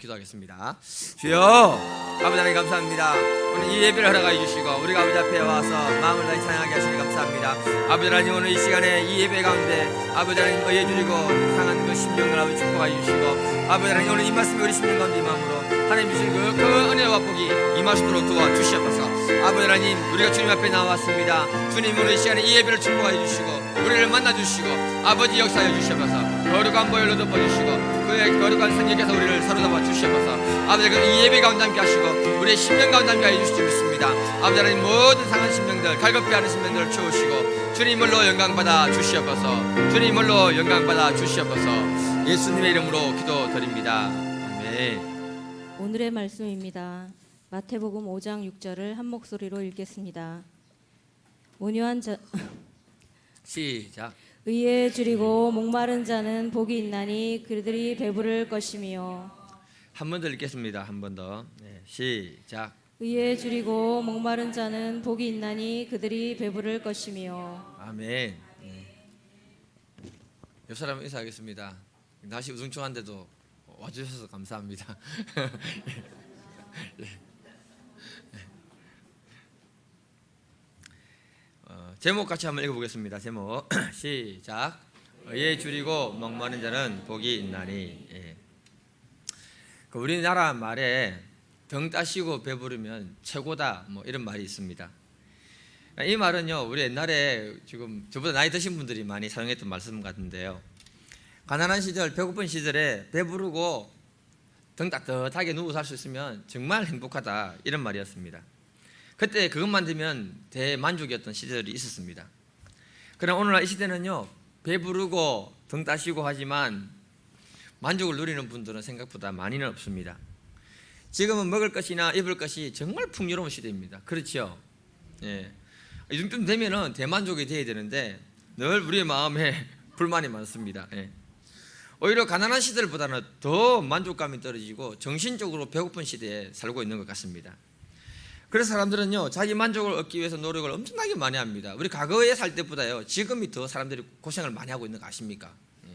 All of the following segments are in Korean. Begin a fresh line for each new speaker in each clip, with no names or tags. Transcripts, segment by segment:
기도하겠습니다. 주여, 아버지 하나님 감사합니다. 오늘 이 예배를 허락해 주시고 우리가 아버지 앞에 와서 마음을 다해 찬양하게 하시니 감사합니다. 아버지 하나님, 오늘 이 시간에 이 예배 가운데 아버지 하나님 의해 주시고 상한 그 심령을 아버지 축복해 주시고, 아버지 하나님 오늘 이 말씀이 우리 심령 가운데 임함으로 하나님 주신 그 은혜와 복이 임할 수 있도록 도와주시옵소서. 아버지 하나님, 우리가 주님 앞에 나왔습니다. 주님, 오늘 이 시간에 이 예배를 축복해 주시고 우리를 만나 주시고 아버지 역사해 주시옵소서. 거룩한 보혈로 덮어주시고 그의 거룩한 성령께서 우리를 사로잡아 주시옵소서. 아버지, 이 예배 가운데 함께 하시고 우리의 심령 가운데 함께 해주시지 믿습니다. 아버지 하나님, 모든 상한 심령들, 갈급해 하는 심령들을 채우시고 주님을로 영광받아 주시옵소서. 주님을로 영광받아 주시옵소서. 예수님의 이름으로 기도드립니다. 아멘.
오늘의 말씀입니다. 마태복음 5장 6절을 한 목소리로 읽겠습니다. 온유한 자
시작.
의에 줄이고 목마른 자는 복이 있나니 그들이 배부를 것이며.
한 번 더 읽겠습니다. 한 번 더. 네, 시작.
의에 줄이고 목마른 자는 복이 있나니 그들이 배부를 것이며.
아멘. 네. 옆 사람 인사하겠습니다. 날씨 우중충한데도 와주셔서 감사합니다. 제목 같이 한번 읽어보겠습니다. 제목 시작. 의에 줄이고 목마른 자는 복이 있나니. 예. 우리나라 말에 등 따시고 배부르면 최고다, 뭐 이런 말이 있습니다. 이 말은요, 우리 옛날에 지금 저보다 나이 드신 분들이 많이 사용했던 말씀 같은데요, 가난한 시절, 배고픈 시절에 배부르고 등 따뜻하게 누워 살 수 있으면 정말 행복하다, 이런 말이었습니다. 그때 그것만 되면 대만족이었던 시절이 있었습니다. 그러나 오늘날 이 시대는요, 배부르고 등 따시고 하지만 만족을 누리는 분들은 생각보다 많이는 없습니다. 지금은 먹을 것이나 입을 것이 정말 풍요로운 시대입니다. 그렇죠? 예. 이 정도쯤 되면은 대만족이 돼야 되는데 늘 우리의 마음에 불만이 많습니다. 예. 오히려 가난한 시절보다는 더 만족감이 떨어지고 정신적으로 배고픈 시대에 살고 있는 것 같습니다. 그래서 사람들은요, 자기 만족을 얻기 위해서 노력을 엄청나게 많이 합니다. 우리 과거에 살 때보다요, 지금이 더 사람들이 고생을 많이 하고 있는 거 아십니까? 예.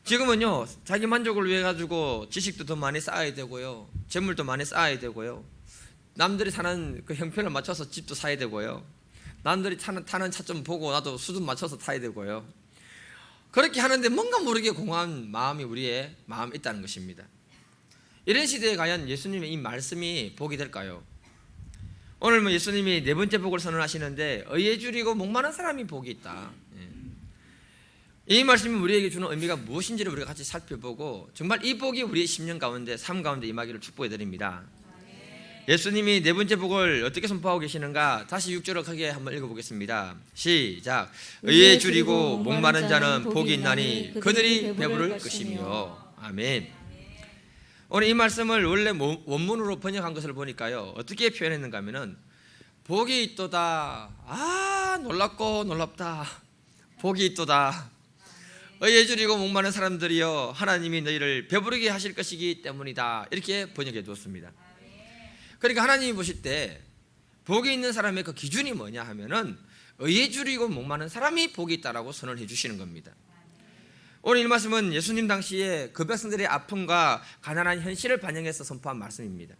지금은요, 자기 만족을 위해 가지고 지식도 더 많이 쌓아야 되고요, 재물도 많이 쌓아야 되고요, 남들이 사는 그 형편을 맞춰서 집도 사야 되고요, 남들이 타는 차 좀 보고 나도 수준 맞춰서 타야 되고요. 그렇게 하는데 뭔가 모르게 공허한 마음이 우리의 마음에 있다는 것입니다. 이런 시대에 과연 예수님의 이 말씀이 복이 될까요? 오늘 뭐 예수님이 네 번째 복을 선언하시는데 의에 줄이고 목마른 사람이 복이 있다. 이 말씀이 우리에게 주는 의미가 무엇인지를 우리가 같이 살펴보고 정말 이 복이 우리의 심령 가운데, 삶 가운데 임하기를 축복해 드립니다. 예수님이 네 번째 복을 어떻게 선포하고 계시는가, 다시 6절을 크게 한번 읽어보겠습니다. 시작. 의에 줄이고 목마른 자는 복이 있나니 그들이 배부를 것이며. 아멘. 오늘 이 말씀을 원래 원문으로 번역한 것을 보니까요, 어떻게 표현했는가 하면은 복이 있도다, 아 놀랍고 놀랍다, 복이 있도다, 의에 줄이고 목마른 사람들이여 하나님이 너희를 배부르게 하실 것이기 때문이다, 이렇게 번역해 두었습니다. 그러니까 하나님이 보실 때 복이 있는 사람의 그 기준이 뭐냐 하면은 의에 줄이고 목마른 사람이 복이 있다라고 선언해 주시는 겁니다. 오늘 이 말씀은 예수님 당시에 그 백성들의 아픔과 가난한 현실을 반영해서 선포한 말씀입니다.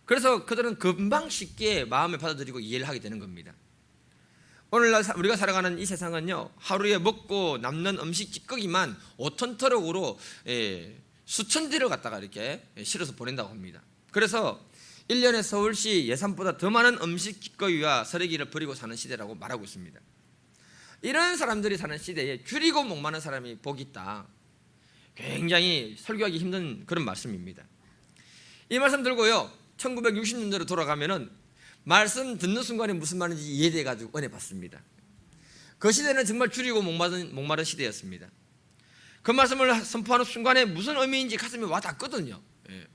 그래서 그들은 금방 쉽게 마음에 받아들이고 이해를 하게 되는 겁니다. 오늘날 우리가 살아가는 이 세상은요, 하루에 먹고 남는 음식 찌꺼기만 5톤 트럭으로 수천 대를 갖다가 이렇게 실어서 보낸다고 합니다. 그래서 1년에 서울시 예산보다 더 많은 음식 찌꺼기와 쓰레기를 버리고 사는 시대라고 말하고 있습니다. 이런 사람들이 사는 시대에 줄이고 목마른 사람이 복이 있다, 굉장히 설교하기 힘든 그런 말씀입니다. 이 말씀 들고요, 1960년대로 돌아가면은 말씀 듣는 순간에 무슨 말인지 이해돼 가지고 은혜 받습니다. 그 시대는 정말 줄이고 목마른 시대였습니다. 그 말씀을 선포하는 순간에 무슨 의미인지 가슴에 와 닿거든요. 예.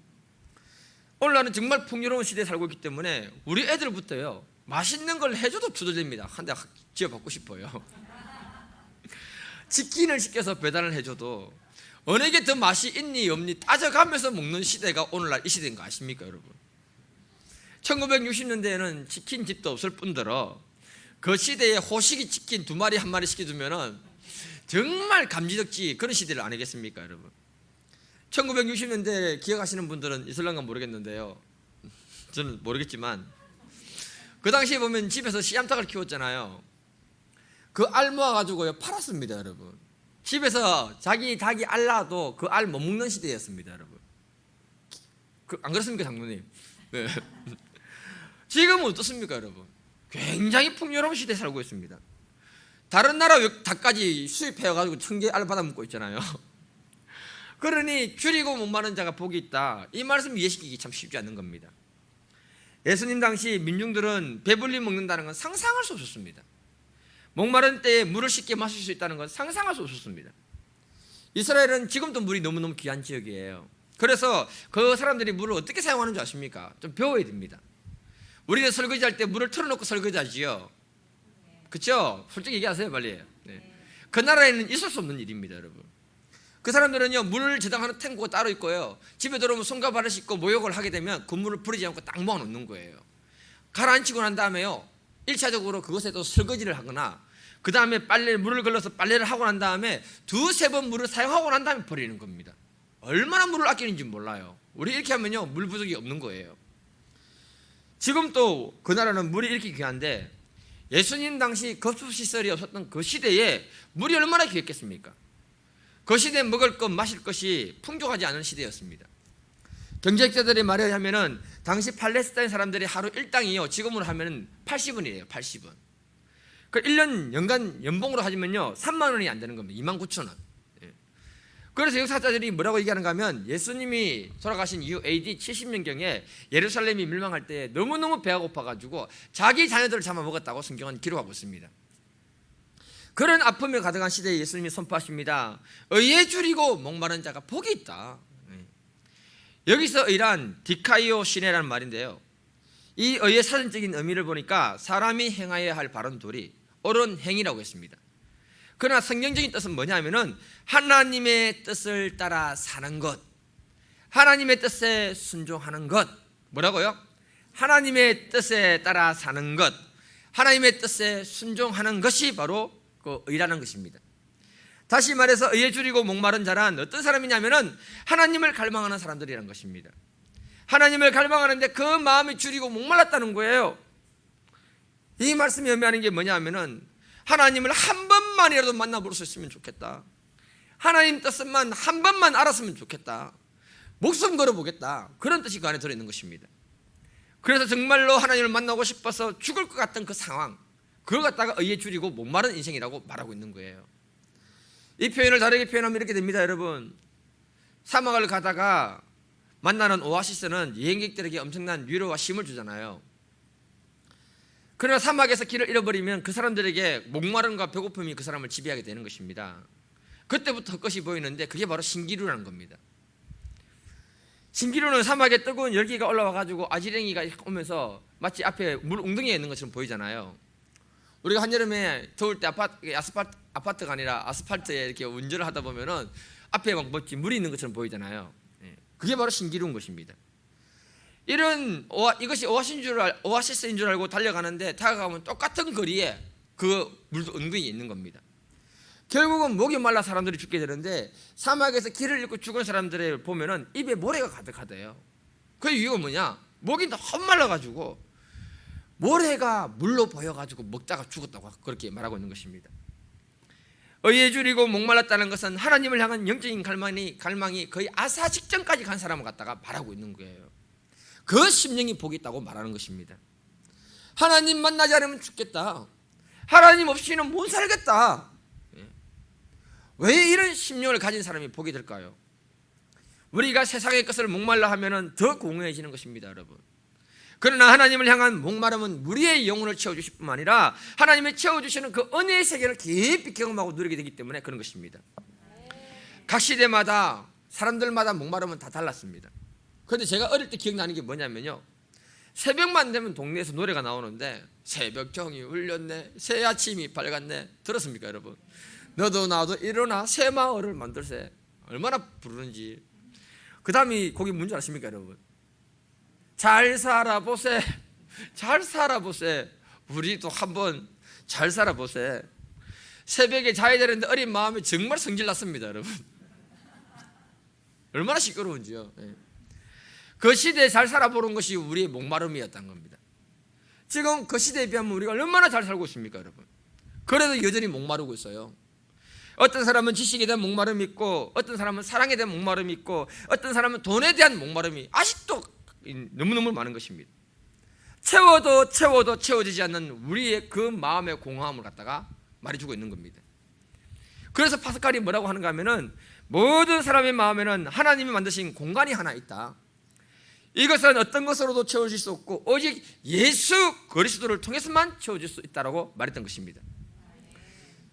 오늘날은 정말 풍요로운 시대에 살고 있기 때문에 우리 애들부터요, 맛있는 걸 해줘도 투덜댑니다. 한 대 지어받고 싶어요. 치킨을 시켜서 배달을 해줘도 어느 게 더 맛이 있니 없니 따져가면서 먹는 시대가 오늘날 이 시대인 거 아십니까, 여러분? 1960년대에는 치킨집도 없을 뿐더러 그 시대에 호식이 치킨 2마리 1마리 시켜주면은 정말 감지덕지 그런 시대를 아니겠습니까, 여러분? 1960년대 기억하시는 분들은 있을런가 모르겠는데요. 저는 모르겠지만 그 당시에 보면 집에서 씨암탉을 키웠잖아요. 그 알 모아가지고요 팔았습니다, 여러분. 집에서 자기 닭이 알 낳아도 그 알 못 먹는 시대였습니다, 여러분. 안 그렇습니까, 장로님? 네. 지금은 어떻습니까, 여러분? 굉장히 풍요로운 시대에 살고 있습니다. 다른 나라 닭까지 수입해가지고 천개 알 받아 먹고 있잖아요. 그러니 줄이고 목마른 자가 복이 있다. 이 말씀 이해시키기 참 쉽지 않는 겁니다. 예수님 당시 민중들은 배불리 먹는다는 건 상상할 수 없었습니다. 목마른 때에 물을 쉽게 마실 수 있다는 건 상상할 수 없었습니다. 이스라엘은 지금도 물이 너무너무 귀한 지역이에요. 그래서 그 사람들이 물을 어떻게 사용하는 줄 아십니까? 좀 배워야 됩니다. 우리는 설거지할 때 물을 틀어놓고 설거지하지요. 그렇죠? 솔직히 얘기하세요, 빨리. 네. 그 나라에는 있을 수 없는 일입니다, 여러분. 그 사람들은요, 물을 저장하는 탱크가 따로 있고요. 집에 들어오면 손과 발을 씻고 모욕을 하게 되면 그 물을 버리지 않고 딱 모아놓는 거예요. 가라앉히고 난 다음에요, 1차적으로 그것에 또 설거지를 하거나 그 다음에 물을 걸러서 빨래를 하고 난 다음에 두세 번 물을 사용하고 난 다음에 버리는 겁니다. 얼마나 물을 아끼는지 몰라요. 우리 이렇게 하면요, 물 부족이 없는 거예요. 지금 또 그 나라는 물이 이렇게 귀한데 예수님 당시 급수시설이 없었던 그 시대에 물이 얼마나 귀했겠습니까? 그 시대에 먹을 것, 마실 것이 풍족하지 않은 시대였습니다. 경제학자들의 말에 의하면 당시 팔레스타인 사람들이 하루 일당이요, 지금으로 하면 80원이에요. 80원. 그 1년 연간 연봉으로 하시면요 3만 원이 안 되는 겁니다. 29,000원. 그래서 역사자들이 뭐라고 얘기하는가 하면 예수님이 돌아가신 이후 AD 70년경에 예루살렘이 멸망할 때 너무너무 배가 고파가지고 자기 자녀들을 잡아먹었다고 성경은 기록하고 있습니다. 그런 아픔에 가득한 시대에 예수님이 선포하십니다. 의에 줄이고 목마른 자가 복이 있다. 여기서 의란 디카이오 시네라는 말인데요, 이 의의 사전적인 의미를 보니까 사람이 행하여야 할 바른 도리, 옳은 행위라고 했습니다. 그러나 성경적인 뜻은 뭐냐면은 하나님의 뜻을 따라 사는 것, 하나님의 뜻에 순종하는 것. 뭐라고요? 하나님의 뜻에 따라 사는 것, 하나님의 뜻에 순종하는 것이 바로 그 의라는 것입니다. 다시 말해서 의에 줄이고 목마른 자란 어떤 사람이냐면은 하나님을 갈망하는 사람들이라는 것입니다. 하나님을 갈망하는데 그 마음이 줄이고 목말랐다는 거예요. 이 말씀이 의미하는 게 뭐냐면은 하나님을 한 번만이라도 만나볼 수 있으면 좋겠다. 하나님 뜻만 한 번만 알았으면 좋겠다. 목숨 걸어보겠다. 그런 뜻이 그 안에 들어있는 것입니다. 그래서 정말로 하나님을 만나고 싶어서 죽을 것 같던 그 상황, 그걸 갖다가 의에 줄이고 목마른 인생이라고 말하고 있는 거예요. 이 표현을 다르게 표현하면 이렇게 됩니다, 여러분. 사막을 가다가 만나는 오아시스는 여행객들에게 엄청난 위로와 힘을 주잖아요. 그러나 사막에서 길을 잃어버리면 그 사람들에게 목마름과 배고픔이 그 사람을 지배하게 되는 것입니다. 그때부터 헛것이 보이는데 그게 바로 신기루라는 겁니다. 신기루는 사막에 뜨거운 열기가 올라와가지고 아지랭이가 오면서 마치 앞에 물 웅덩이에 있는 것처럼 보이잖아요. 우리가 한여름에 더울 때 아파트가 아니라 아스팔트에 이렇게 운전을 하다 보면은 앞에 막 멋지 물이 있는 것처럼 보이잖아요. 그게 바로 신기루인 것입니다. 이것이 오아시스인 줄 알고 달려가는데 다가가면 똑같은 거리에 그 물도 은근히 있는 겁니다. 결국은 목이 말라 사람들이 죽게 되는데 사막에서 길을 잃고 죽은 사람들을 보면은 입에 모래가 가득하대요. 그 이유가 뭐냐? 목이 너무 말라가지고 모래가 물로 보여가지고 먹다가 죽었다고 그렇게 말하고 있는 것입니다. 의에 줄이고 목말랐다는 것은 하나님을 향한 영적인 갈망이 거의 아사 직전까지 간 사람을 갖다가 말하고 있는 거예요. 그 심령이 복이 있다고 말하는 것입니다. 하나님 만나지 않으면 죽겠다. 하나님 없이는 못 살겠다. 왜 이런 심령을 가진 사람이 복이 될까요? 우리가 세상의 것을 목말라 하면은 더 공허해지는 것입니다, 여러분. 그러나 하나님을 향한 목마름은 우리의 영혼을 채워주실 뿐만 아니라 하나님이 채워주시는 그 은혜의 세계를 깊이 경험하고 누리게 되기 때문에 그런 것입니다. 각 시대마다 사람들마다 목마름은 다 달랐습니다. 그런데 제가 어릴 때 기억나는 게 뭐냐면요, 새벽만 되면 동네에서 노래가 나오는데 새벽 경이 울렸네, 새 아침이 밝았네. 들었습니까, 여러분? 너도 나도 일어나 새 마을을 만들세. 얼마나 부르는지. 그 다음이 곡이 뭔지 아십니까, 여러분? 잘 살아보세, 잘 살아보세. 우리도 한번 잘 살아보세. 새벽에 자야 되는데 어린 마음이 정말 성질났습니다, 여러분. 얼마나 시끄러운지요. 그 시대에 잘 살아보는 것이 우리의 목마름이었던 겁니다. 지금 그 시대에 비하면 우리가 얼마나 잘 살고 있습니까, 여러분? 그래도 여전히 목마르고 있어요. 어떤 사람은 지식에 대한 목마름이 있고, 어떤 사람은 사랑에 대한 목마름이 있고, 어떤 사람은 돈에 대한 목마름이 아직도 너무너무 많은 것입니다. 채워도 채워지지 않는 우리의 그 마음의 공허함을 갖다가 말해주고 있는 겁니다. 그래서 파스칼이 뭐라고 하는가 하면은, 모든 사람의 마음에는 하나님이 만드신 공간이 하나 있다. 이것은 어떤 것으로도 채워질 수 없고 오직 예수 그리스도를 통해서만 채워질 수 있다라고 말했던 것입니다.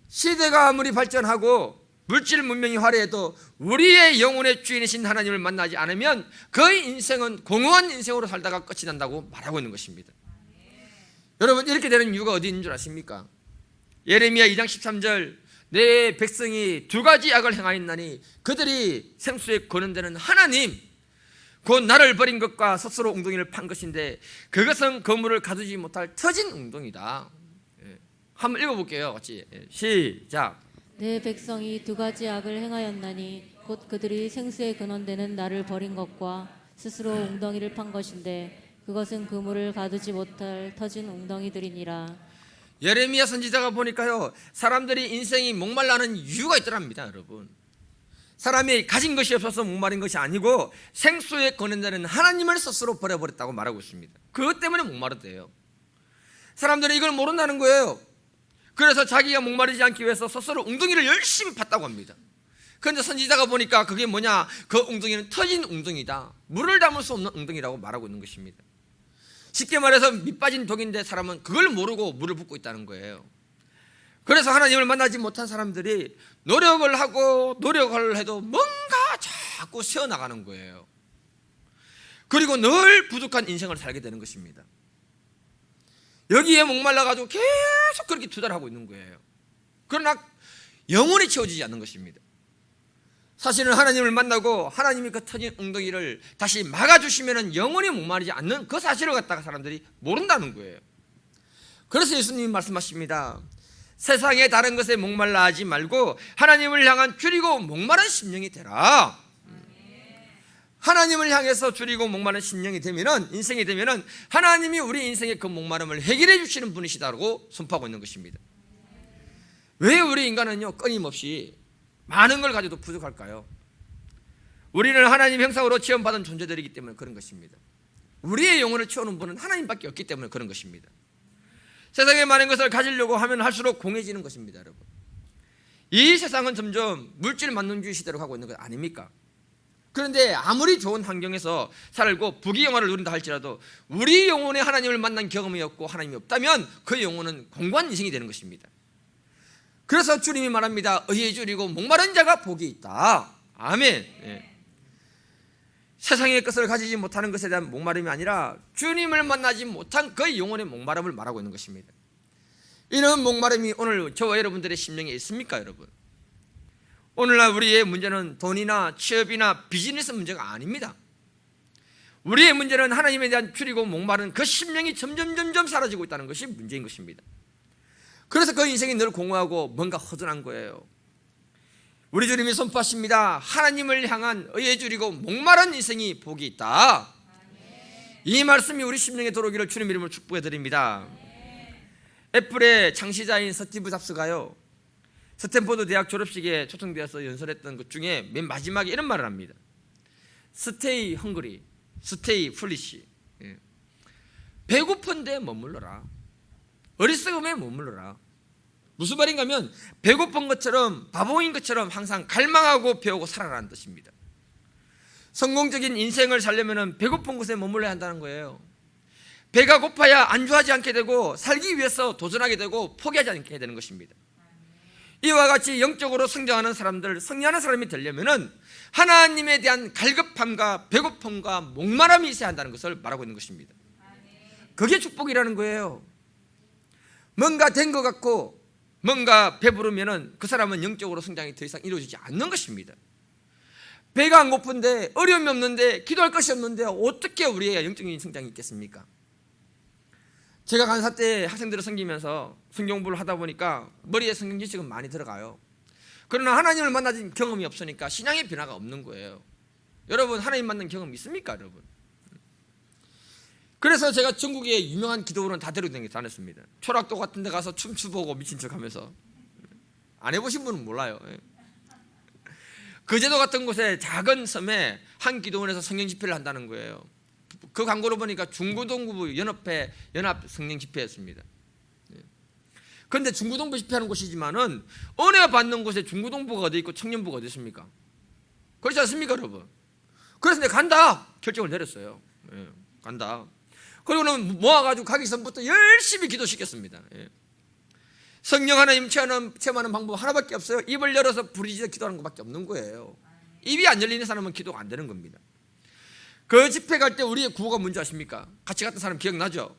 시대가 아무리 발전하고 물질 문명이 화려해도 우리의 영혼의 주인이신 하나님을 만나지 않으면 그 인생은 공허한 인생으로 살다가 끝이 난다고 말하고 있는 것입니다. 여러분, 이렇게 되는 이유가 어디 있는 줄 아십니까? 예레미야 2장 13절, 내 백성이 두 가지 악을 행하였나니 그들이 생수에 거는 데는 하나님 곧 나를 버린 것과 스스로 웅덩이를 판 것인데 그것은 그물을 가두지 못할 터진 웅덩이다. 한번 읽어볼게요, 같이. 시작.
내 백성이 두 가지 악을 행하였나니 곧 그들이 생수의 근원되는 나를 버린 것과 스스로 웅덩이를 판 것인데 그것은 그물을 가두지 못할 터진 웅덩이들이니라.
예레미야 선지자가 보니까요, 사람들이 인생이 목말라는 이유가 있더랍니다, 여러분. 사람이 가진 것이 없어서 목마른 것이 아니고 생수에 거는다는 하나님을 스스로 버려버렸다고 말하고 있습니다. 그것 때문에 목마르대요. 사람들이 이걸 모른다는 거예요. 그래서 자기가 목마르지 않기 위해서 스스로 웅덩이를 열심히 팠다고 합니다. 그런데 선지자가 보니까 그게 뭐냐, 그 웅덩이는 터진 웅덩이다, 물을 담을 수 없는 웅덩이라고 말하고 있는 것입니다. 쉽게 말해서 밑 빠진 독인데 사람은 그걸 모르고 물을 붓고 있다는 거예요. 그래서 하나님을 만나지 못한 사람들이 노력을 하고 노력을 해도 뭔가 자꾸 새어나가는 거예요. 그리고 늘 부족한 인생을 살게 되는 것입니다. 여기에 목말라가지고 계속 그렇게 투자를 하고 있는 거예요. 그러나 영원히 채워지지 않는 것입니다. 사실은 하나님을 만나고 하나님이 그 터진 웅덩이를 다시 막아주시면 영원히 목마르지 않는 그 사실을 갖다가 사람들이 모른다는 거예요. 그래서 예수님이 말씀하십니다. 세상의 다른 것에 목말라 하지 말고 하나님을 향한 줄이고 목마른 심령이 되라. 하나님을 향해서 줄이고 목마른 심령이 되면은, 인생이 되면은 하나님이 우리 인생의 그 목마름을 해결해 주시는 분이시다고 선포하고 있는 것입니다. 왜 우리 인간은요, 끊임없이 많은 걸 가져도 부족할까요? 우리는 하나님 형상으로 지음받은 존재들이기 때문에 그런 것입니다. 우리의 영혼을 채우는 분은 하나님밖에 없기 때문에 그런 것입니다. 세상에 많은 것을 가지려고 하면 할수록 공해지는 것입니다, 여러분. 이 세상은 점점 물질 만능주의 시대로 가고 있는 것 아닙니까? 그런데 아무리 좋은 환경에서 살고 부귀영화를 누린다 할지라도 우리 영혼에 하나님을 만난 경험이 없고 하나님이 없다면 그 영혼은 공고한 인생이 되는 것입니다. 그래서 주님이 말합니다. 의에 줄이고 목마른 자가 복이 있다. 아멘. 세상의 것을 가지지 못하는 것에 대한 목마름이 아니라 주님을 만나지 못한 그 영혼의 목마름을 말하고 있는 것입니다. 이런 목마름이 오늘 저와 여러분들의 심령에 있습니까, 여러분? 오늘날 우리의 문제는 돈이나 취업이나 비즈니스 문제가 아닙니다. 우리의 문제는 하나님에 대한 줄이고 목마른 그 심령이 점점 사라지고 있다는 것이 문제인 것입니다. 그래서 그 인생이 늘 공허하고 뭔가 허전한 거예요. 우리 주님이 선포하십니다. 하나님을 향한 의에 줄이고 목마른 인생이 복이 있다. 이 말씀이 우리 심령에 들어오기를 주님 이름으로 축복해 드립니다. 애플의 창시자인 스티브 잡스가요, 스탠포드 대학 졸업식에 초청되어서 연설했던 것 중에 맨 마지막에 이런 말을 합니다. Stay hungry, stay foolish. 배고픈데 머물러라. 어리석음에 머물러라. 무슨 말인가 하면 배고픈 것처럼 바보인 것처럼 항상 갈망하고 배우고 살아라는 뜻입니다. 성공적인 인생을 살려면 배고픈 곳에 머물러야 한다는 거예요. 배가 고파야 안주하지 않게 되고 살기 위해서 도전하게 되고 포기하지 않게 되는 것입니다. 이와 같이 영적으로 성장하는 사람들, 성장하는 사람이 되려면 하나님에 대한 갈급함과 배고픔과 목마름이 있어야 한다는 것을 말하고 있는 것입니다. 그게 축복이라는 거예요. 뭔가 된 것 같고 뭔가 배부르면 그 사람은 영적으로 성장이 더 이상 이루어지지 않는 것입니다. 배가 안 고픈데, 어려움이 없는데, 기도할 것이 없는데 어떻게 우리의 영적인 성장이 있겠습니까? 제가 간사 때 학생들을 섬기면서 성경부를 하다 보니까 머리에 성경 지식은 많이 들어가요. 그러나 하나님을 만나진 경험이 없으니까 신앙의 변화가 없는 거예요. 여러분 하나님 만난 경험 있습니까, 여러분? 그래서 제가 전국의 유명한 기도원은 다 데리고 다녔습니다. 초락도 같은 데 가서 춤추보고 미친 척하면서. 안 해보신 분은 몰라요. 거제도 같은 곳에 작은 섬에 한 기도원에서 성령 집회를 한다는 거예요. 그 광고를 보니까 중고동부 연합 성령 집회였습니다. 그런데 중고동부 집회하는 곳이지만은 은혜 받는 곳에 중고동부가 어디 있고 청년부가 어디 있습니까? 그렇지 않습니까, 여러분? 그래서 내가 간다 결정을 내렸어요. 간다. 그리고는 모아가지고 가기 전부터 열심히 기도시켰습니다. 성령 하나님 체험하는 방법 하나밖에 없어요. 입을 열어서 부르짖어 기도하는 것밖에 없는 거예요. 입이 안 열리는 사람은 기도가 안 되는 겁니다. 그 집회 갈 때 우리의 구호가 뭔지 아십니까? 같이 갔던 사람 기억나죠?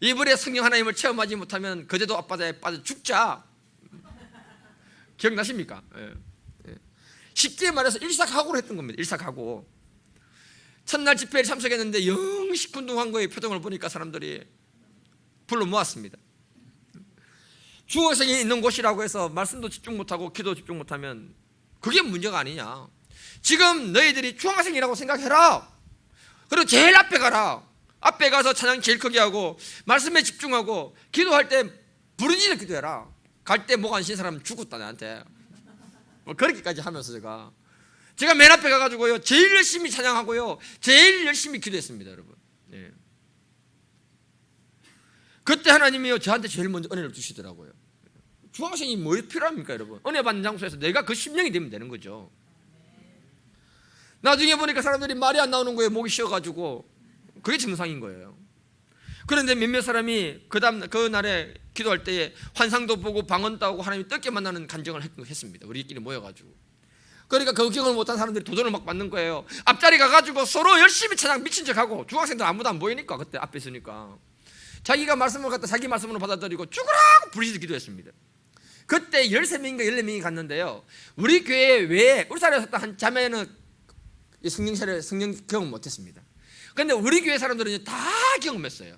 이불에 성령 하나님을 체험하지 못하면 거제도 앞바다에 빠져 죽자. 기억나십니까? 쉽게 말해서 일사각오로 했던 겁니다. 일사각오. 첫날 집회에 참석했는데 영 시큰둥한 거예요. 표정을 보니까 사람들이 불러 모았습니다. 중학생이 있는 곳이라고 해서 말씀도 집중 못하고 기도 집중 못하면 그게 문제가 아니냐. 지금 너희들이 중학생이라고 생각해라. 그리고 제일 앞에 가라. 앞에 가서 찬양 제일 크게 하고 말씀에 집중하고 기도할 때 부르짖어 기도해라. 갈 때 목 안 쉰 사람은 죽었다 나한테. 뭐 그렇게까지 하면서 제가 맨 앞에 가가지고요 제일 열심히 찬양하고요 제일 열심히 기도했습니다, 여러분. 그때 하나님이요 저한테 제일 먼저 은혜를 주시더라고요. 중학생이 뭐 필요합니까, 여러분? 은혜 받는 장소에서 내가 그 심령이 되면 되는 거죠. 나중에 보니까 사람들이 말이 안 나오는 거예요. 목이 쉬어가지고. 그게 증상인 거예요. 그런데 몇몇 사람이 그날에 기도할 때에 환상도 보고 방언도 하고 하나님이 뜻게 만나는 간증을 했습니다. 우리끼리 모여가지고. 그러니까 그 경험을 못한 사람들이 도전을 막 받는 거예요. 앞자리 가가지고 서로 열심히 찬양 미친 척하고 중학생들 아무도 안 보이니까 그때 앞에 있으니까 자기가 말씀을 갖다 자기 말씀으로 받아들이고 죽으라고 부르짖어 기도했습니다. 그때 13명인가 14명이 갔는데요. 우리 교회 외에 울산에 섰던 한 자매는 성령 경험 못했습니다. 그런데 우리 교회 사람들은 다 경험했어요.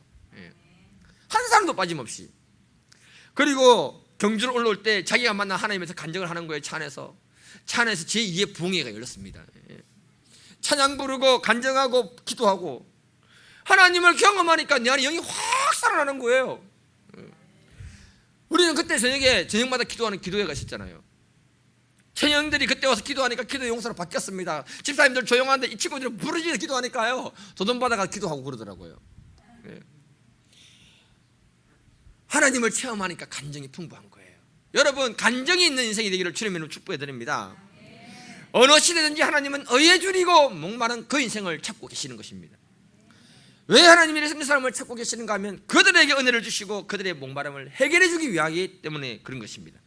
한 사람도 빠짐없이. 그리고 경주로 올라올 때 자기가 만난 하나님에서 간증을 하는 거예요. 차 안에서 제2의 부흥회가 열렸습니다. 찬양 부르고 간증하고 기도하고 하나님을 경험하니까 내 안에 영이 확 살아나는 거예요. 우리는 그때 저녁마다 기도하는 기도회가 있었잖아요. 청년들이 그때 와서 기도하니까 기도 용사로 바뀌었습니다. 집사님들 조용한데 이 친구들이 부르짖어 기도하니까요 도전받아가 기도하고 그러더라고요. 하나님을 체험하니까 간증이 풍부한 거예요. 여러분 간증이 있는 인생이 되기를 주님의 축복해 드립니다. 어느 시대든지 하나님은 의에 줄이고 목마른 그 인생을 찾고 계시는 것입니다. 왜 하나님이 이런 사람을 찾고 계시는가 하면 그들에게 은혜를 주시고 그들의 목마름을 해결해 주기 위하기 때문에 그런 것입니다.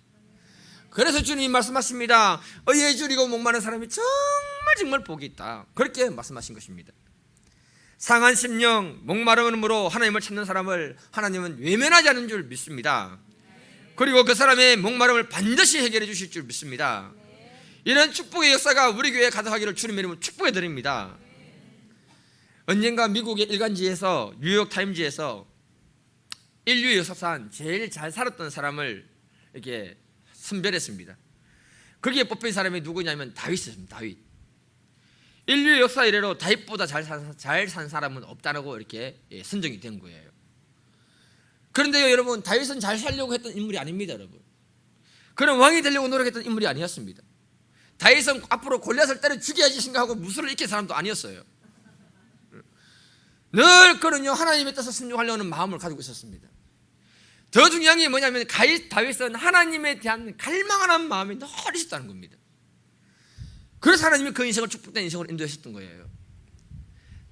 그래서 주님이 말씀하십니다. 의에 줄이고 목마른 사람이 정말 복이 있다. 그렇게 말씀하신 것입니다. 상한 심령 목마름으로 하나님을 찾는 사람을 하나님은 외면하지 않는 줄 믿습니다. 그리고 그 사람의 목마름을 반드시 해결해 주실 줄 믿습니다. 이런 축복의 역사가 우리 교회에 가득하기를 주님의 이름으로 축복해 드립니다. 언젠가 미국의 일간지에서 뉴욕타임즈에서 인류 역사상 제일 잘 살았던 사람을 이렇게 선별했습니다. 거기에 뽑힌 사람이 누구냐면 다윗이었습니다. 다윗. 인류 역사 이래로 다윗보다 잘 산 사람은 없다라고 이렇게 선정이 된 거예요. 그런데요 여러분 다윗은 잘 살려고 했던 인물이 아닙니다. 여러분 그는 왕이 되려고 노력했던 인물이 아니었습니다. 다윗은 앞으로 골리앗을 때려 죽여야지 생각하고 무술을 익힌 사람도 아니었어요. 늘 그는요 하나님의 뜻을 순종하려는 마음을 가지고 있었습니다. 더 중요한 게 뭐냐면 다윗은 하나님에 대한 갈망하는 마음이 늘 있었다는 겁니다. 그래서 하나님이 그 인생을 축복된 인생으로 인도하셨던 거예요.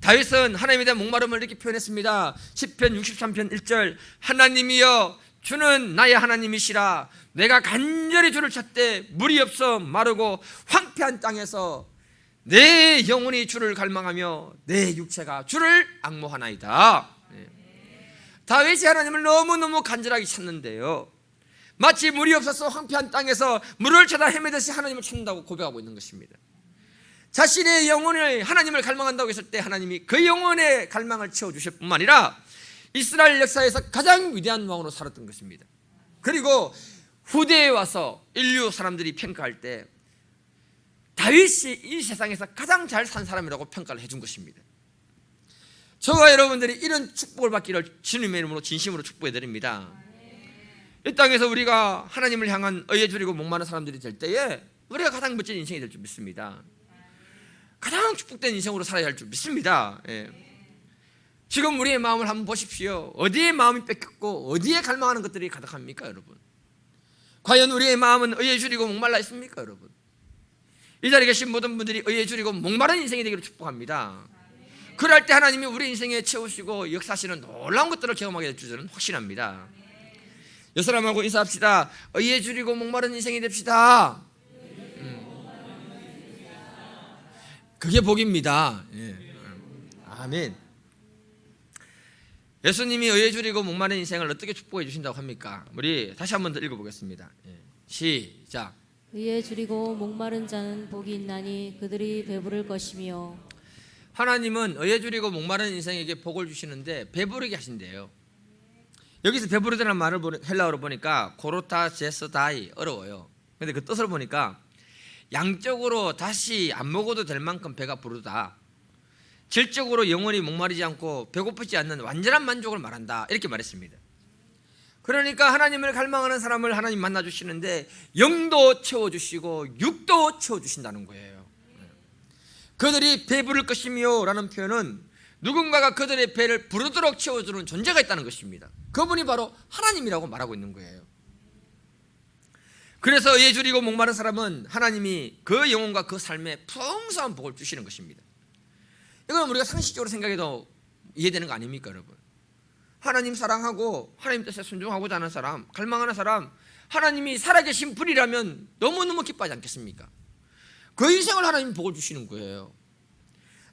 다윗은 하나님에 대한 목마름을 이렇게 표현했습니다. 시편 63편 1절 하나님이여 주는 나의 하나님이시라 내가 간절히 주를 찾되 물이 없어 마르고 황폐한 땅에서 내 영혼이 주를 갈망하며 내 육체가 주를 앙모하나이다. 다윗이 하나님을 너무너무 간절하게 찾는데요 마치 물이 없어서 황폐한 땅에서 물을 찾아 헤매듯이 하나님을 찾는다고 고백하고 있는 것입니다. 자신의 영혼을 하나님을 갈망한다고 했을 때 하나님이 그 영혼의 갈망을 채워주실 뿐만 아니라 이스라엘 역사에서 가장 위대한 왕으로 살았던 것입니다. 그리고 후대에 와서 인류 사람들이 평가할 때 다윗이 이 세상에서 가장 잘 산 사람이라고 평가를 해준 것입니다. 저와 여러분들이 이런 축복을 받기를 주님의 이름으로 진심으로 축복해 드립니다. 이 땅에서 우리가 하나님을 향한 의에 줄이고 목마른 사람들이 될 때에 우리가 가장 멋진 인생이 될 줄 믿습니다. 가장 축복된 인생으로 살아야 할 줄 믿습니다. 예. 지금 우리의 마음을 한번 보십시오. 어디에 마음이 뺏겼고 어디에 갈망하는 것들이 가득합니까, 여러분? 과연 우리의 마음은 의에 줄이고 목말라 있습니까, 여러분? 이 자리에 계신 모든 분들이 의에 줄이고 목마른 인생이 되기를 축복합니다. 그럴 때 하나님이 우리 인생에 채우시고 역사하시는 놀라운 것들을 경험하게 될 줄 저는 확신합니다. 여 사람하고 인사합시다. 의에 줄이고 목마른 인생이 됩시다. 그게 복입니다. 예. 아멘. 예수님이 의에 줄이고 목마른 인생을 어떻게 축복해 주신다고 합니까? 우리 다시 한 번 더 읽어보겠습니다. 예. 시작.
의에 줄이고 목마른 자는 복이 있나니 그들이 배부를 것이며.
하나님은 의에 줄이고 목마른 인생에게 복을 주시는데 배부르게 하신대요. 여기서 배부르다는 말을 헬라어로 보니까 고로타 제스다이, 어려워요. 근데 그 뜻을 보니까 양적으로 다시 안 먹어도 될 만큼 배가 부르다, 질적으로 영원히 목마르지 않고 배고프지 않는 완전한 만족을 말한다, 이렇게 말했습니다. 그러니까 하나님을 갈망하는 사람을 하나님 만나주시는데 영도 채워주시고 육도 채워주신다는 거예요. 그들이 배부를 것이며 라는 표현은 누군가가 그들의 배를 부르도록 채워주는 존재가 있다는 것입니다. 그분이 바로 하나님이라고 말하고 있는 거예요. 그래서 의에 줄이고 목마른 사람은 하나님이 그 영혼과 그 삶에 풍성한 복을 주시는 것입니다. 이건 우리가 상식적으로 생각해도 이해되는 거 아닙니까, 여러분? 하나님 사랑하고 하나님 뜻에 순종하고자 하는 사람, 갈망하는 사람, 하나님이 살아계신 분이라면 너무너무 기뻐하지 않겠습니까? 그 인생을 하나님 복을 주시는 거예요.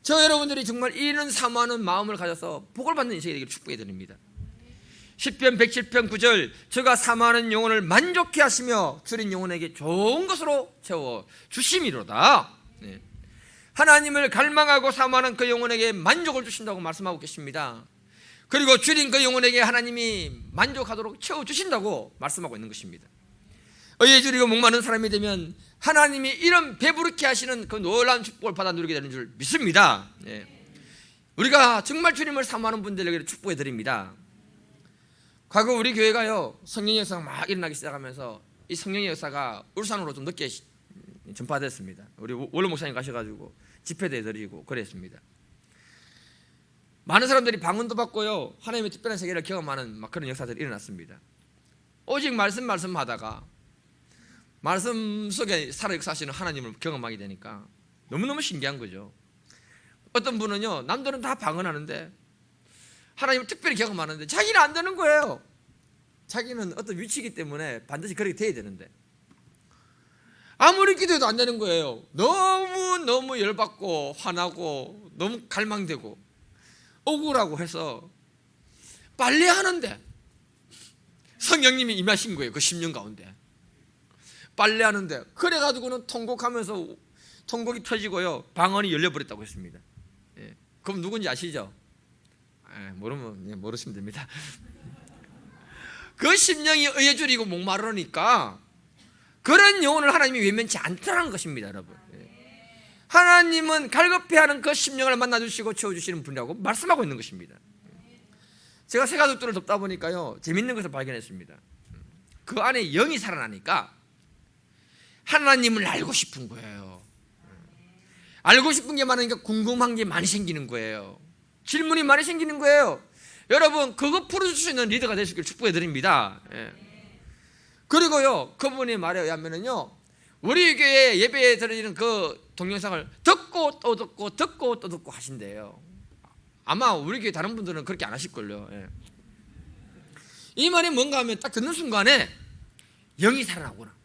저 여러분들이 정말 이런 사모하는 마음을 가져서 복을 받는 인생이 되기를 축복해 드립니다. 시편 107편 9절, 저가 사모하는 영혼을 만족해 하시며 줄인 영혼에게 좋은 것으로 채워 주심이로다. 네. 하나님을 갈망하고 사모하는 그 영혼에게 만족을 주신다고 말씀하고 계십니다. 그리고 줄인 그 영혼에게 하나님이 만족하도록 채워주신다고 말씀하고 있는 것입니다. 의에 줄이고 목마른 사람이 되면 하나님이 이런 배부르게 하시는 그 놀라운 축복을 받아 누리게 되는 줄 믿습니다. 예. 우리가 정말 주님을 사모하는 분들에게 축복해 드립니다. 과거 우리 교회가요, 성령의 역사가 막 일어나기 시작하면서 이 성령의 역사가 울산으로 좀 늦게 전파됐습니다. 우리 원로 목사님 가셔가지고 집회대 드리고 그랬습니다. 많은 사람들이 방언도 받고요, 하나님의 특별한 세계를 경험하는 막 그런 역사들이 일어났습니다. 오직 말씀하다가 말씀 속에 살아 역사하시는 하나님을 경험하게 되니까 너무너무 신기한 거죠. 어떤 분은요, 남들은 다 방언하는데 하나님을 특별히 경험하는데 자기는 안 되는 거예요. 자기는 어떤 위치이기 때문에 반드시 그렇게 돼야 되는데 아무리 기도해도 안 되는 거예요. 너무 열받고 화나고 너무 갈망되고 억울하고 해서 빨리 하는데 성령님이 임하신 거예요. 그 10년 가운데 빨래 하는데, 그래가지고는 통곡하면서 통곡이 터지고요, 방언이 열려버렸다고 했습니다. 예. 그럼 누군지 아시죠? 모르면 모르시면 됩니다. 그 10년이 의에 줄이고 목마르니까 그런 영혼을 하나님이 외면치 않더라는 것입니다, 여러분. 예. 하나님은 갈급해하는 그 10년을 만나주시고 채워주시는 분이라고 말씀하고 있는 것입니다. 제가 새 가족들을 돕다 보니까요, 재밌는 것을 발견했습니다. 그 안에 영이 살아나니까 하나님을 알고 싶은 거예요. 알고 싶은 게 많으니까 궁금한 게 많이 생기는 거예요. 질문이 많이 생기는 거예요. 여러분, 그거 풀어줄 수 있는 리더가 될 수 있기를 축복해 드립니다. 예. 그리고요, 그분의 말에 의하면은요, 우리 교회 예배에 드리는 그 동영상을 듣고 또 듣고 듣고 또 듣고 하신대요. 아마 우리 교회 다른 분들은 그렇게 안 하실걸요. 예. 이 말이 뭔가 하면 딱 듣는 순간에 영이 살아나구나.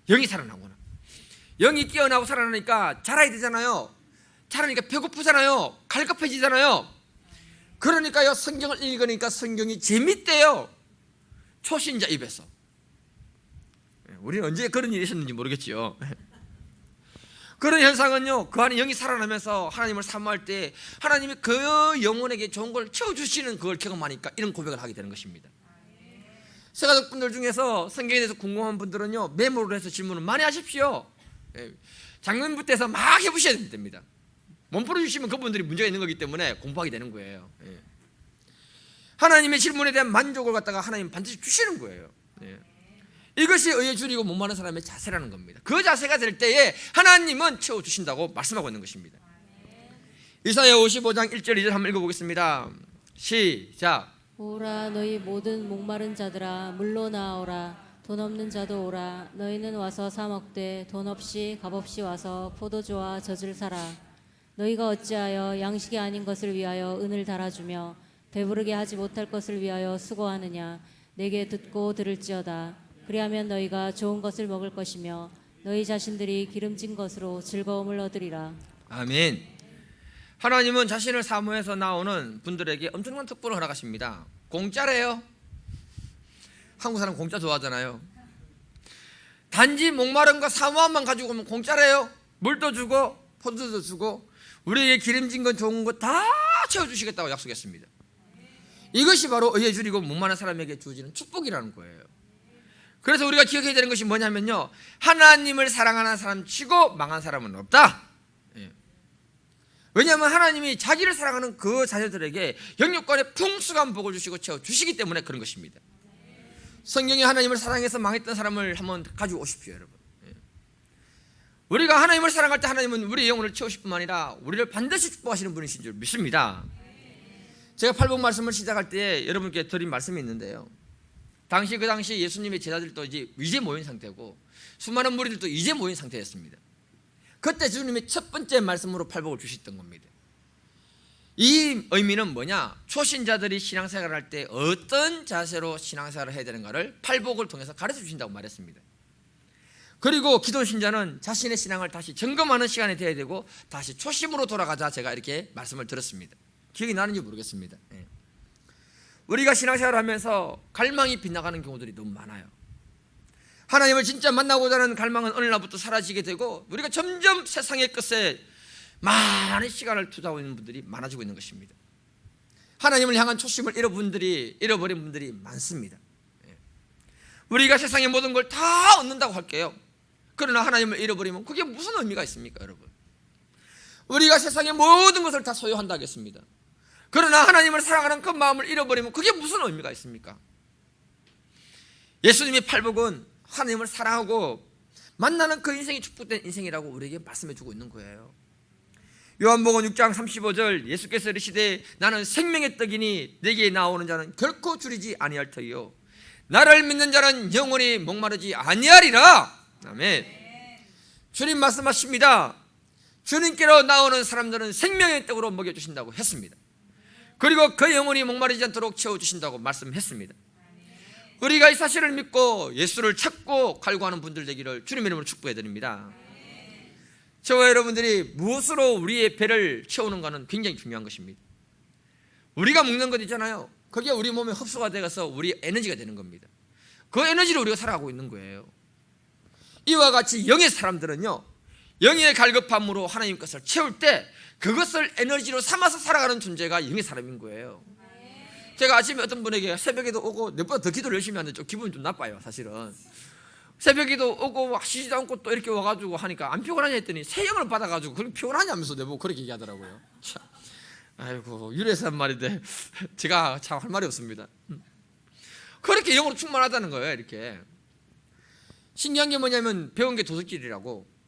영이 살아나구나. 영이 깨어나고 살아나니까 자라야 되잖아요. 자라니까 배고프잖아요. 갈급해지잖아요. 그러니까요, 성경을 읽으니까 성경이 재밌대요. 초신자 입에서. 우리는 언제 그런 일이 있었는지 모르겠지요. 그런 현상은요, 그 안에 영이 살아나면서 하나님을 사모할 때 하나님이 그 영혼에게 좋은 걸 채워주시는 그걸 경험하니까 이런 고백을 하게 되는 것입니다. 새가족분들 중에서 성경에 대해서 궁금한 분들은요, 메모를 해서 질문을 많이 하십시오. 작년부터 막 해보셔야 됩니다. 못 풀어주시면 그분들이 문제가 있는 거기 때문에 공부하게 되는 거예요. 하나님의 질문에 대한 만족을 갖다가 하나님 반드시 주시는 거예요. 이것이 의에 줄이고 목마른 사람의 자세라는 겁니다. 그 자세가 될 때에 하나님은 채워주신다고 말씀하고 있는 것입니다. 이사야 55장 1절 2절 한번 읽어보겠습니다. 시작.
오라 너희 모든 목마른 자들아 물로 나오라 돈 없는 자도 오라 너희는 와서 사 먹되 돈 없이 값 없이 와서 포도주와 젖을 사라 너희가 어찌하여 양식이 아닌 것을 위하여 은을 달아주며 배부르게 하지 못할 것을 위하여 수고하느냐 내게 듣고 들을지어다 그리하면 너희가 좋은 것을 먹을 것이며 너희 자신들이 기름진 것으로 즐거움을 얻으리라.
아멘. 하나님은 자신을 사모해서 나오는 분들에게 엄청난 특권을 허락하십니다. 공짜래요. 한국 사람 공짜 좋아하잖아요. 단지 목마름과 사모함만 가지고 오면 공짜래요. 물도 주고 포도도 주고 우리에게 기름진 건 좋은 거 다 채워주시겠다고 약속했습니다. 이것이 바로 의에 줄이고 목마른 사람에게 주어지는 축복이라는 거예요. 그래서 우리가 기억해야 되는 것이 뭐냐면요, 하나님을 사랑하는 사람 치고 망한 사람은 없다. 왜냐하면 하나님이 자기를 사랑하는 그 자녀들에게 영육간에 풍성한 복을 주시고 채워주시기 때문에 그런 것입니다. 성경에 하나님을 사랑해서 망했던 사람을 한번 가지고 오십시오, 여러분. 우리가 하나님을 사랑할 때 하나님은 우리의 영혼을 채우실 뿐만 아니라 우리를 반드시 축복하시는 분이신 줄 믿습니다. 제가 팔복 말씀을 시작할 때 여러분께 드린 말씀이 있는데요, 그 당시 예수님의 제자들도 이제 모인 상태고 수많은 무리들도 이제 모인 상태였습니다. 그때 주님이 첫 번째 말씀으로 팔복을 주셨던 겁니다. 이 의미는 뭐냐? 초신자들이 신앙생활을 할 때 어떤 자세로 신앙생활을 해야 되는가를 팔복을 통해서 가르쳐 주신다고 말했습니다. 그리고 기존 신자는 자신의 신앙을 다시 점검하는 시간이 되어야 되고 다시 초심으로 돌아가자, 제가 이렇게 말씀을 들었습니다. 기억이 나는지 모르겠습니다. 우리가 신앙생활을 하면서 갈망이 빗나가는 경우들이 너무 많아요. 하나님을 진짜 만나고자 하는 갈망은 어느 날부터 사라지게 되고 우리가 점점 세상의 끝에 많은 시간을 투자하고 있는 분들이 많아지고 있는 것입니다. 하나님을 향한 초심을 잃어버린 분들이 많습니다. 우리가 세상의 모든 걸 다 얻는다고 할게요. 그러나 하나님을 잃어버리면 그게 무슨 의미가 있습니까, 여러분? 우리가 세상의 모든 것을 다 소유한다 하겠습니다. 그러나 하나님을 사랑하는 그 마음을 잃어버리면 그게 무슨 의미가 있습니까? 예수님의 팔복은 하나님을 사랑하고 만나는 그 인생이 축복된 인생이라고 우리에게 말씀해 주고 있는 거예요. 요한복음 6장 35절 예수께서 이르시되 나는 생명의 떡이니 내게 나오는 자는 결코 줄이지 아니할 터이요 나를 믿는 자는 영원히 목마르지 아니하리라. 아멘. 주님 말씀하십니다. 주님께로 나오는 사람들은 생명의 떡으로 먹여주신다고 했습니다. 그리고 그 영혼이 목마르지 않도록 채워주신다고 말씀했습니다. 우리가 이 사실을 믿고 예수를 찾고 갈구하는 분들 되기를 주님의 이름으로 축복해드립니다. 저와 여러분들이 무엇으로 우리의 배를 채우는가는 굉장히 중요한 것입니다. 우리가 먹는 것 있잖아요, 그게 우리 몸에 흡수가 되어서 우리 에너지가 되는 겁니다. 그 에너지로 우리가 살아가고 있는 거예요. 이와 같이 영의 사람들은요, 영의 갈급함으로 하나님 것을 채울 때 그것을 에너지로 삼아서 살아가는 존재가 영의 사람인 거예요. 제가 아침에 어떤 분에게 새벽에도 오고 내보다 더 기도를 열심히 하는데 좀 기분이 좀 나빠요, 사실은. 새벽에도 오고 쉬지도 않고 또 이렇게 와가지고 하니까 안 피곤하냐 했더니 새 영을 받아가지고 그렇게 피곤하냐면서 내보고 그렇게 얘기하더라고요. 참, 아이고, 유래서 한 말인데 제가 참 할 말이 없습니다. 그렇게 영으로 충만하다는 거예요. 이렇게 신기한 게 뭐냐면 배운 게 도둑질이라고.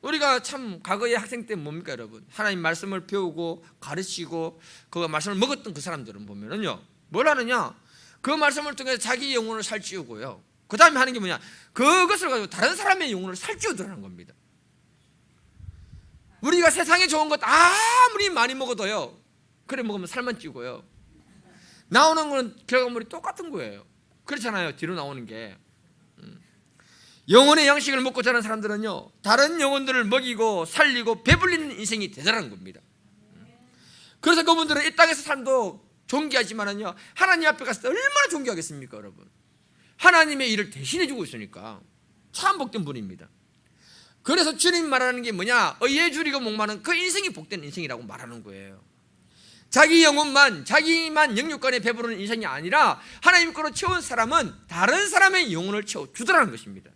우리가 참 과거의 학생 때 뭡니까, 여러분? 하나님 말씀을 배우고 가르치고 그 말씀을 먹었던 그 사람들은 보면은요, 뭘 하느냐? 그 말씀을 통해서 자기 영혼을 살찌우고요, 그 다음에 하는 게 뭐냐? 그것을 가지고 다른 사람의 영혼을 살찌우더라는 겁니다. 우리가 세상에 좋은 것 아무리 많이 먹어도요, 그래 먹으면 살만 찌고요, 나오는 건 결과물이 똑같은 거예요. 그렇잖아요, 뒤로 나오는 게. 영혼의 양식을 먹고 자란 사람들은요, 다른 영혼들을 먹이고 살리고 배불리는 인생이 되자라는 겁니다. 그래서 그분들은 이 땅에서 삶도 존귀하지만은요, 하나님 앞에 갔을 때 얼마나 존귀하겠습니까, 여러분? 하나님의 일을 대신해 주고 있으니까 참 복된 분입니다. 그래서 주님 말하는 게 뭐냐? 의에 줄이고 목마른 그 인생이 복된 인생이라고 말하는 거예요. 자기 영혼만, 자기만 영육간에 배부르는 인생이 아니라 하나님 거로 채운 사람은 다른 사람의 영혼을 채워주더라는 것입니다.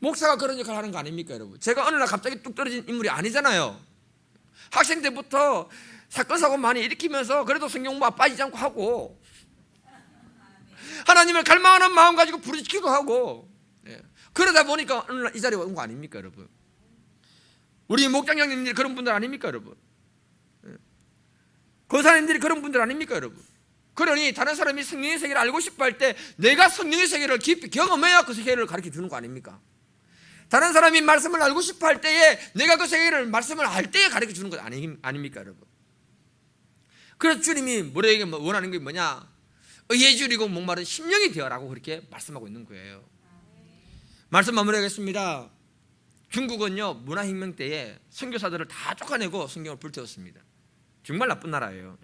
목사가 그런 역할을 하는 거 아닙니까 여러분? 제가 어느 날 갑자기 뚝 떨어진 인물이 아니잖아요. 학생 때부터 사건 사고 많이 일으키면서 그래도 성경 공부 빠지지 않고 하고, 하나님을 갈망하는 마음 가지고 부르짖기도 하고, 그러다 보니까 어느 날 이 자리에 온 거 아닙니까 여러분? 우리 목장장님들이 그런 분들 아닙니까 여러분? 거사님들이 그런 분들 아닙니까 여러분? 그러니 다른 사람이 성령의 세계를 알고 싶어 할 때 내가 성령의 세계를 깊이 경험해야 그 세계를 가르쳐 주는 거 아닙니까? 다른 사람이 말씀을 알고 싶어 할 때에 내가 그 세계를 말씀을 알 때에 가르쳐 주는 것 아닙니까 여러분? 그래서 주님이 우리에게 원하는 게 뭐냐? 의에 줄이고 목마른 심령이 되어라고 그렇게 말씀하고 있는 거예요. 말씀 마무리하겠습니다. 중국은요 문화혁명 때에 선교사들을 다 쫓아내고 성경을 불태웠습니다. 정말 나쁜 나라예요.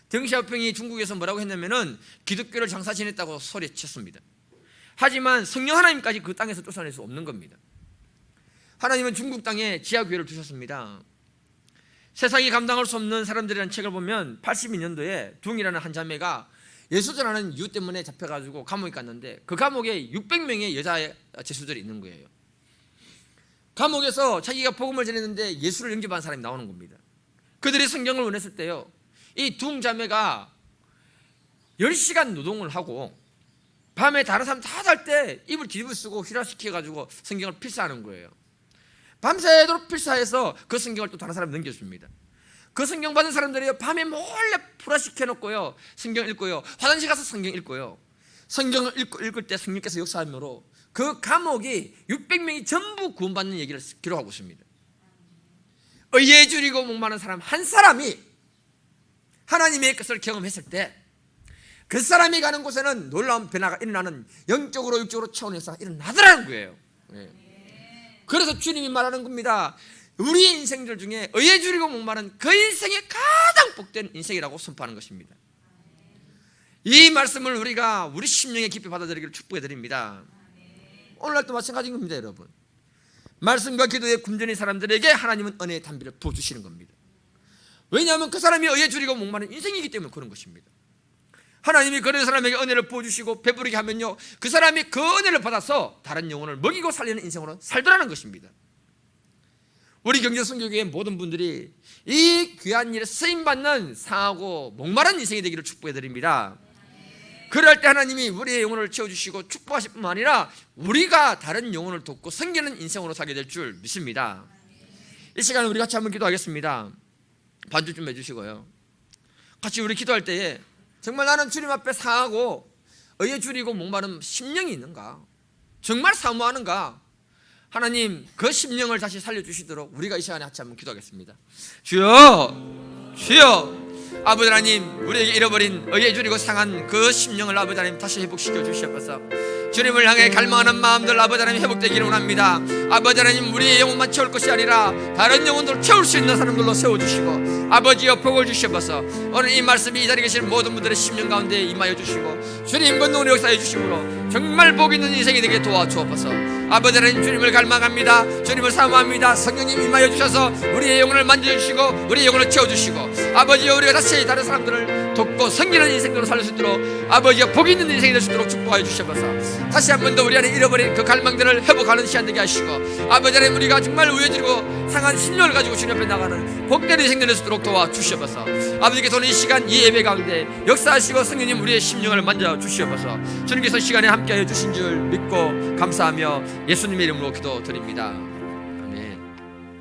덩시아오핑이 중국에서 뭐라고 했냐면은 기독교를 장사 지냈다고 소리쳤습니다. 하지만 성령 하나님까지 그 땅에서 쫓아낼 수 없는 겁니다. 하나님은 중국 땅에 지하교회를 두셨습니다. 세상이 감당할 수 없는 사람들이라는 책을 보면 82년도에 둥이라는 한 자매가 예수 전하는 이유 때문에 잡혀가지고 감옥에 갔는데 그 감옥에 600명의 여자 죄수들이 있는 거예요. 감옥에서 자기가 복음을 전했는데 예수를 영접한 사람이 나오는 겁니다. 그들이 성경을 원했을 때요, 이 둥 자매가 10시간 노동을 하고 밤에 다른 사람 다 잘 때 입을 뒤집어 쓰고 휘라시켜가지고 성경을 필사하는 거예요. 밤새도록 필사해서 그 성경을 또 다른 사람 넘겨줍니다. 그 성경 받은 사람들이 밤에 몰래 풀화시켜놓고요 성경 읽고요, 화장실 가서 성경 읽고요, 성경을 읽을 때 성령께서 역사함으로 그 감옥이 600명이 전부 구원받는 얘기를 기록하고 있습니다. 의에 줄이고 목마른 사람 한 사람이 하나님의 것을 경험했을 때 그 사람이 가는 곳에는 놀라운 변화가 일어나는 영적으로 육적으로 차원의 역사가 일어나더라는 거예요. 그래서 주님이 말하는 겁니다. 우리 인생들 중에 의에 줄이고 목마른 그 인생이 가장 복된 인생이라고 선포하는 것입니다. 이 말씀을 우리가 우리 심령에 깊이 받아들이기를 축복해 드립니다. 오늘날도 마찬가지인 겁니다 여러분. 말씀과 기도에 굶주린 사람들에게 하나님은 은혜의 담비를 부어주시는 겁니다. 왜냐하면 그 사람이 의에 줄이고 목마른 인생이기 때문에 그런 것입니다. 하나님이 그런 사람에게 은혜를 부어주시고 배부르게 하면요, 그 사람이 그 은혜를 받아서 다른 영혼을 먹이고 살리는 인생으로 살더라는 것입니다. 우리 경제선교교회 모든 분들이 이 귀한 일에 쓰임받는 상하고 목마른 인생이 되기를 축복해 드립니다. 그럴 때 하나님이 우리의 영혼을 채워주시고 축복하실 뿐만 아니라 우리가 다른 영혼을 돕고 섬기는 인생으로 살게 될 줄 믿습니다. 이 시간에 우리 같이 한번 기도하겠습니다. 반주 좀 해주시고요. 같이 우리 기도할 때에 정말 나는 주님 앞에 상하고 의에 줄이고 목마른 심령이 있는가? 정말 사모하는가? 하나님 그 심령을 다시 살려주시도록 우리가 이 시간에 같이 한번 기도하겠습니다. 주여, 주여, 아버지 하나님, 우리에게 잃어버린 의에 줄이고 상한 그 심령을 아버지 하나님 다시 회복시켜 주시옵소서. 주님을 향해 갈망하는 마음들 아버지 하나님 회복되기를 원합니다. 아버지 하나님, 우리의 영혼만 채울 것이 아니라 다른 영혼들을 채울 수 있는 사람들로 세워주시고 아버지여 복을 주시옵소서. 오늘 이 말씀이 이 자리에 계신 모든 분들의 심령 가운데 임하여 주시고 주님 권능으로 역사해 주심으로 정말 복 있는 인생이 되게 도와주옵소서. 아버지 하나님, 주님을 갈망합니다. 주님을 사모합니다. 성령님 임하여 주셔서 우리의 영혼을 만져주시고 우리의 영혼을 채워주시고 아버지여 우리가 다시 다른 사람들을 돕고 섬기는 인생으로 살릴 수 있도록 아버지여 복 있는 인생이 될 수 있도록 축복하여 주시옵소서. 다시 한 번 더 우리 안에 잃어버린 그 갈망들을 회복하는 시간 되게 하시고 아버지 하나님, 우리가 정말 우여지고 상한 심령을 가지고 주님 앞에 나가는 복된 인생 될 수 있도록 도와주시옵소서. 아버지께서 오늘 이 시간 이 예배 가운데 역사하시고 성령님 우리의 심령을 만져주시옵소서. 주님께서 시간에 함께하여 주신 줄 믿고 감사하며 예수님의 이름으로 기도드립니다.